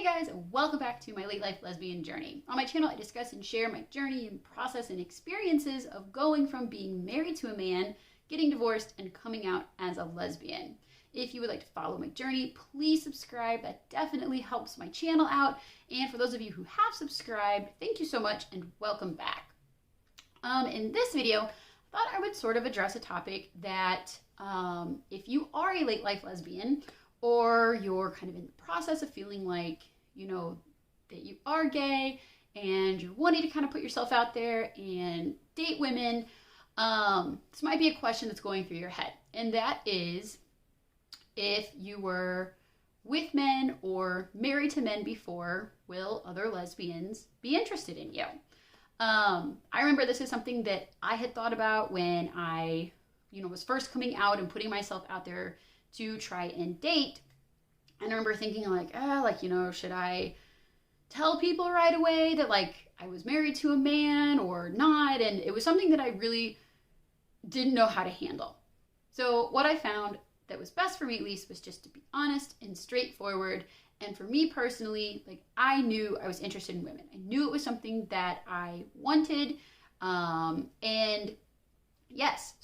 Hey guys, and welcome back to my late life lesbian journey. On my channel, I discuss and share my journey and process and experiences of going from being married to a man, getting divorced, and coming out as a lesbian. If you would like to follow my journey, please subscribe. That definitely helps my channel out. And for those of you who have subscribed, thank you so much and welcome back. In this video, I thought I would sort of address a topic that if you are a late life lesbian, or you're kind of in the process of feeling like, that you are gay and you're wanting to kind of put yourself out there and date women, this might be a question that's going through your head. And that is, if you were with men or married to men before, will other lesbians be interested in you? I remember this is something that I had thought about when I, was first coming out and putting myself out there to try and date. And I remember thinking should I tell people right away that I was married to a man or not? And it was something that I really didn't know how to handle. So what I found that was best for me, at least, was just to be honest and straightforward. And for me personally, I knew I was interested in women. I knew it was something that I wanted. And yes,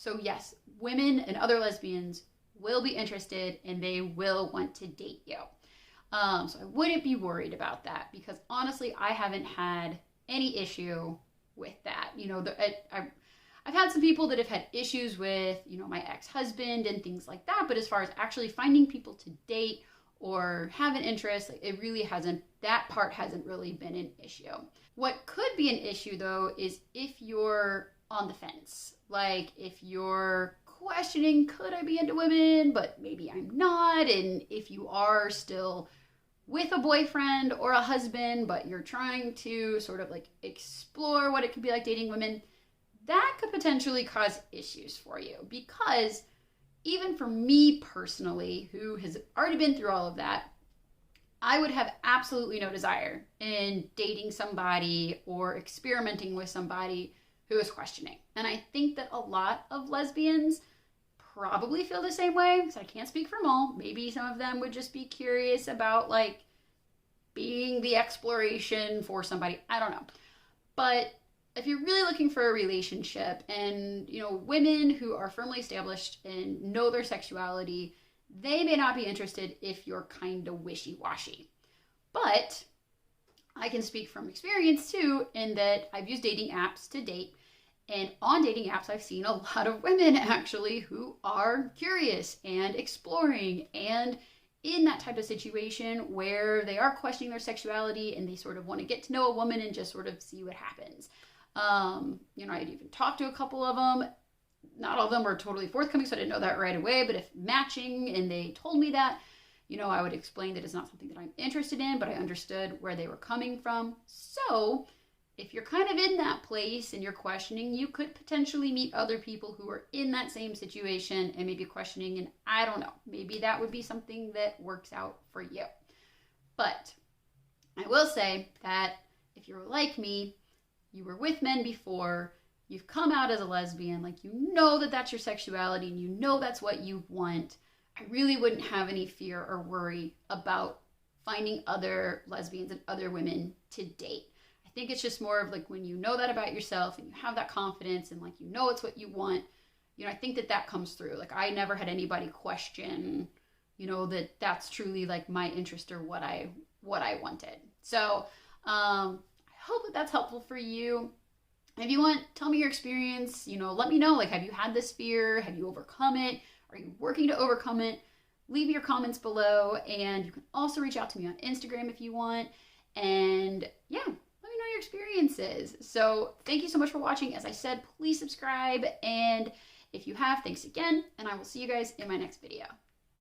women and other lesbians will be interested and they will want to date you. So I wouldn't be worried about that, because honestly, I haven't had any issue with that. I've had some people that have had issues with, my ex-husband and things like that. But as far as actually finding people to date or have an interest, it really hasn't, that part hasn't really been an issue. What could be an issue though, is if you're on the fence, if you're questioning, could I be into women, but maybe I'm not, and if you are still with a boyfriend or a husband, but you're trying to sort of explore what it could be like dating women, that could potentially cause issues for you. Because even for me personally, who has already been through all of that, I would have absolutely no desire in dating somebody or experimenting with somebody who is questioning. And I think that a lot of lesbians probably feel the same way, because I can't speak for them all. Maybe some of them would just be curious about being the exploration for somebody. I don't know. But if you're really looking for a relationship, and women who are firmly established and know their sexuality, they may not be interested if you're kind of wishy-washy. But I can speak from experience too, in that I've used dating apps to date. And on dating apps, I've seen a lot of women actually who are curious and exploring and in that type of situation where they are questioning their sexuality and they sort of want to get to know a woman and just sort of see what happens. I'd even talked to a couple of them. Not all of them were totally forthcoming, so I didn't know that right away. But if matching and they told me that, I would explain that it's not something that I'm interested in, but I understood where they were coming from. So if you're kind of in that place and you're questioning, you could potentially meet other people who are in that same situation and maybe questioning, and I don't know, maybe that would be something that works out for you. But I will say that if you're like me, you were with men before, you've come out as a lesbian, that that's your sexuality and that's what you want, I really wouldn't have any fear or worry about finding other lesbians and other women to date. I think it's just more of when you know that about yourself and you have that confidence and it's what you want, I think that comes through. I never had anybody question, that that's truly my interest or what I wanted. So I hope that that's helpful for you. If you want, tell me your experience, let me know, have you had this fear? Have you overcome it? Are you working to overcome it? Leave your comments below, and you can also reach out to me on Instagram if you want. And yeah, your experiences. So thank you so much for watching. As I said, please subscribe, and if you have, thanks again, and I will see you guys in my next video.